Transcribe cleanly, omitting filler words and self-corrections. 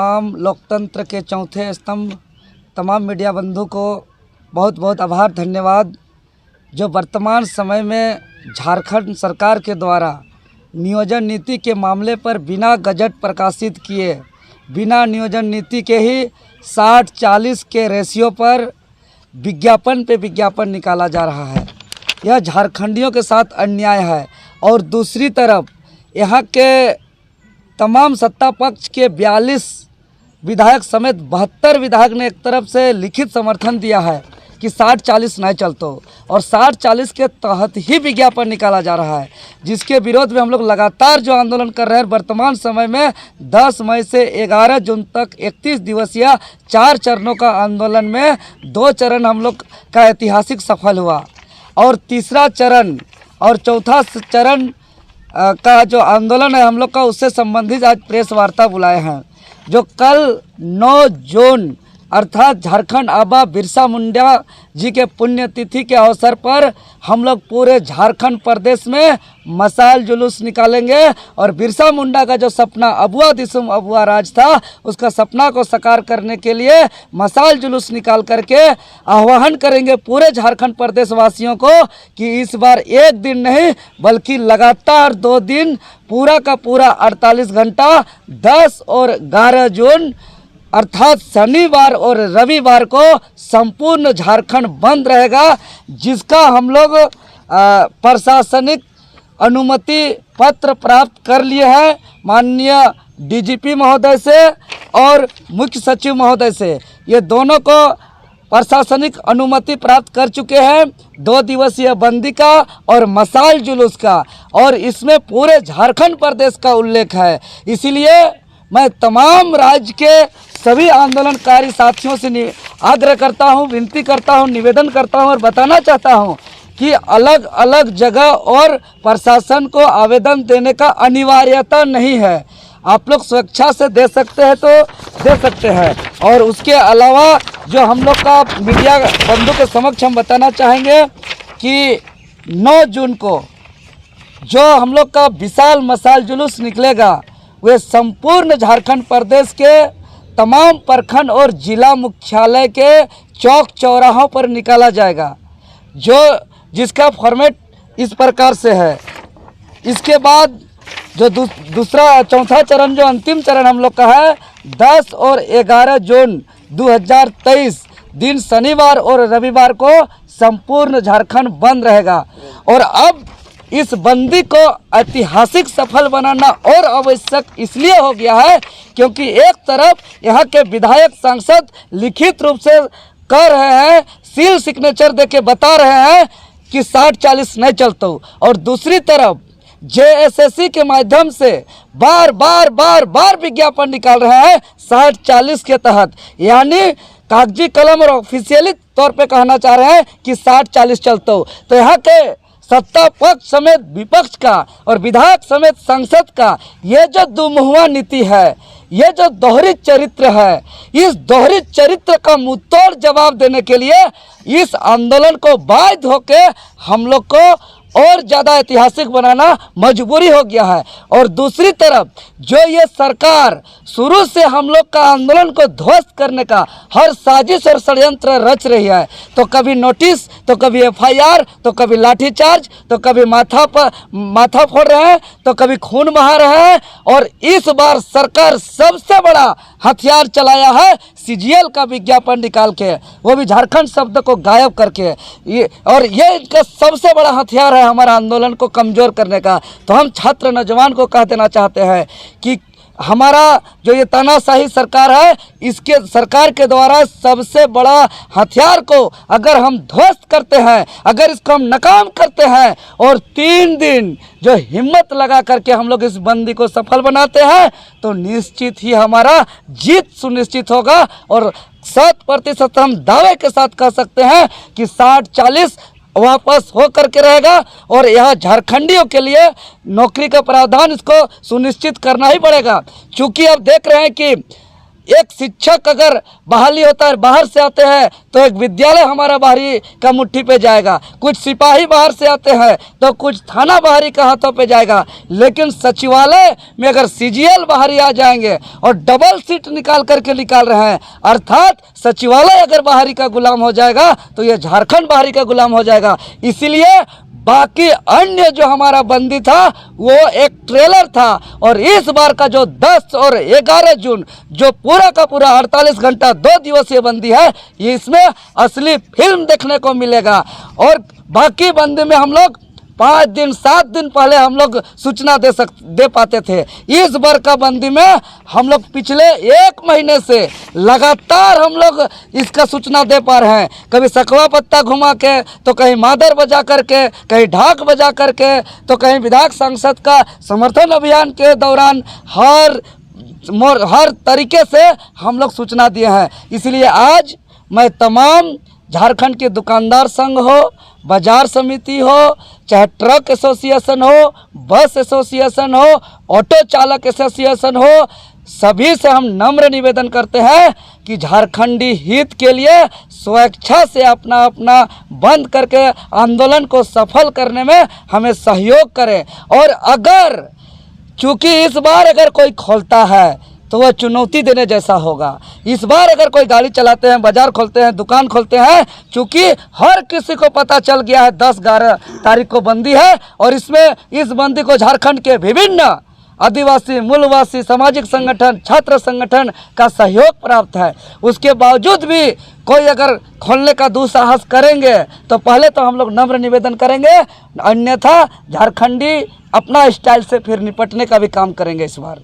तमाम लोकतंत्र के चौथे स्तंभ तमाम मीडिया बंधु को बहुत बहुत आभार धन्यवाद। जो वर्तमान समय में झारखंड सरकार के द्वारा नियोजन नीति के मामले पर बिना गजट प्रकाशित किए, बिना नियोजन नीति के ही 60-40 के रेशियो पर विज्ञापन पे विज्ञापन निकाला जा रहा है। यह झारखंडियों के साथ अन्याय है। और दूसरी तरफ यहाँ के तमाम सत्ता पक्ष के 42 विधायक समेत 72 विधायक ने एक तरफ से लिखित समर्थन दिया है कि 60-40 नहीं चलतो, और 60-40 के तहत ही विज्ञापन निकाला जा रहा है, जिसके विरोध में हम लोग लगातार जो आंदोलन कर रहे हैं। वर्तमान समय में 10 मई से 11 जून तक 31 दिवसीय 4 चरणों का आंदोलन में 2 चरण हम लोग का ऐतिहासिक सफल हुआ, और तीसरा चरण और चौथा चरण का जो आंदोलन है हम लोग का, उससे संबंधित आज प्रेस वार्ता बुलाए हैं। जो कल 9 जून अर्थात झारखंड आबा बिरसा मुंडा जी के पुण्यतिथि के अवसर पर हम लोग पूरे झारखंड प्रदेश में मशाल जुलूस निकालेंगे, और बिरसा मुंडा का जो सपना अबुआ दिसुम अबुआ राज था, उसका सपना को साकार करने के लिए मशाल जुलूस निकाल करके आह्वान करेंगे पूरे झारखंड प्रदेश वासियों को कि इस बार एक दिन नहीं बल्कि लगातार 2 दिन पूरा का पूरा 48 घंटा 10 और 11 जून अर्थात शनिवार और रविवार को संपूर्ण झारखंड बंद रहेगा, जिसका हम लोग प्रशासनिक अनुमति पत्र प्राप्त कर लिए हैं माननीय डीजीपी महोदय से और मुख्य सचिव महोदय से। ये दोनों को प्रशासनिक अनुमति प्राप्त कर चुके हैं 2 दिवसीय बंदी का और मशाल जुलूस का, और इसमें पूरे झारखंड प्रदेश का उल्लेख है। इसीलिए मैं तमाम राज्य के सभी आंदोलनकारी साथियों से आग्रह करता हूं, विनती करता हूं, निवेदन करता हूं और बताना चाहता हूं कि अलग अलग जगह और प्रशासन को आवेदन देने का अनिवार्यता नहीं है। आप लोग स्वेच्छा से दे सकते हैं तो दे सकते हैं। और उसके अलावा जो हम लोग का मीडिया बंधु के समक्ष हम बताना चाहेंगे कि 9 जून को जो हम लोग का विशाल मशाल जुलूस निकलेगा, वे संपूर्ण झारखंड प्रदेश के तमाम प्रखंड और जिला मुख्यालय के चौक चौराहों पर निकाला जाएगा, जिसका फॉर्मेट इस प्रकार से है। इसके बाद जो चौथा चरण जो अंतिम चरण हम लोग का है 10 और 11 जून 2023 दिन शनिवार और रविवार को संपूर्ण झारखंड बंद रहेगा। और अब इस बंदी को ऐतिहासिक सफल बनाना और आवश्यक इसलिए हो गया है क्योंकि एक तरफ यहाँ के विधायक सांसद लिखित रूप से कह रहे हैं, सील सिग्नेचर देके बता रहे हैं कि 60-40 नहीं चलता, और दूसरी तरफ जेएसएससी के माध्यम से बार बार विज्ञापन निकाल रहे हैं 60-40 के तहत, यानी कागजी कलम और ऑफिशियली तौर पे कहना चाह रहे हैं कि 60-40 चलता। तो यहाँ के सत्ता पक्ष समेत विपक्ष का और विधायक समेत संसद का ये जो दुमुहुआ नीति है, ये जो दोहरी चरित्र है, इस दोहरी चरित्र का मुंहतोड़ जवाब देने के लिए इस आंदोलन को बाध्य होके हम लोग को और ज़्यादा ऐतिहासिक बनाना मजबूरी हो गया है। और दूसरी तरफ जो ये सरकार शुरू से हम लोग का आंदोलन को ध्वस्त करने का हर साजिश और षड्यंत्र रच रही है, तो कभी नोटिस, तो कभी एफआईआर, तो कभी लाठीचार्ज, तो कभी माथा फोड़ रहे हैं, तो कभी खून बहा रहे हैं। और इस बार सरकार सबसे बड़ा हथियार चलाया है सीजीएल का विज्ञापन निकाल के, वो भी झारखंड शब्द को गायब करके। और ये इनका सबसे बड़ा हथियार है हमारा आंदोलन को कमज़ोर करने का। तो हम छात्र नौजवान को कह देना चाहते हैं कि हमारा जो ये तानाशाही सरकार है, इसके सरकार के द्वारा सबसे बड़ा हथियार को अगर हम ध्वस्त करते हैं, अगर इसको हम नाकाम करते हैं और 3 दिन जो हिम्मत लगा करके हम लोग इस बंदी को सफल बनाते हैं, तो निश्चित ही हमारा जीत सुनिश्चित होगा। और 100% हम दावे के साथ कह सकते हैं कि 60-40 वापस हो करके रहेगा। और यहाँ झारखंडियों के लिए नौकरी का प्रावधान इसको सुनिश्चित करना ही पड़ेगा, क्योंकि अब देख रहे हैं कि एक शिक्षक अगर बहाली होता है, बाहर से आते हैं तो एक विद्यालय हमारा बाहरी का मुट्ठी पे जाएगा, कुछ सिपाही बाहर से आते हैं तो कुछ थाना बाहरी का हाथों पे जाएगा। लेकिन सचिवालय में अगर सीजीएल बाहरी आ जाएंगे और डबल सीट निकाल करके निकाल रहे हैं, अर्थात सचिवालय अगर बाहरी का गुलाम हो जाएगा तो ये झारखंड बाहरी का गुलाम हो जाएगा। इसीलिए बाकी अन्य जो हमारा बंदी था वो एक ट्रेलर था, और इस बार का जो 10 और 11 जून जो पूरा का पूरा 48 घंटा 2 दिवसीय बंदी है, ये इसमें असली फिल्म देखने को मिलेगा। और बाकी बंदी में हम लोग 5 दिन 7 दिन पहले हम लोग सूचना दे पाते थे। इस बार का बंदी में हम लोग पिछले 1 महीने से लगातार हम लोग इसका सूचना दे पा रहे हैं। कभी सकवा पत्ता घुमा के, तो कहीं मादर बजा करके, कहीं ढाक बजा करके, तो कहीं विधायक सांसद का समर्थन अभियान के दौरान हर तरीके से हम लोग सूचना दिए हैं। इसलिए आज मैं तमाम झारखंड के दुकानदार संघ हो, बाजार समिति हो, चाहे ट्रक एसोसिएशन हो, बस एसोसिएशन हो, ऑटो चालक एसोसिएशन हो, सभी से हम नम्र निवेदन करते हैं कि झारखंडी हित के लिए स्वेच्छा से अपना अपना बंद करके आंदोलन को सफल करने में हमें सहयोग करें। और अगर चूँकि इस बार अगर कोई खोलता है तो वह चुनौती देने जैसा होगा। इस बार अगर कोई गाड़ी चलाते हैं, बाजार खोलते हैं, दुकान खोलते हैं, चूँकि हर किसी को पता चल गया है 10-11 तारीख को बंदी है, और इसमें इस बंदी को झारखंड के विभिन्न आदिवासी, मूलवासी, सामाजिक संगठन, छात्र संगठन का सहयोग प्राप्त है। उसके बावजूद भी कोई अगर खोलने का दुस्साहस करेंगे तो पहले तो हम लोग नम्र निवेदन करेंगे, अन्यथा झारखंडी अपना स्टाइल से फिर निपटने का भी काम करेंगे इस बार।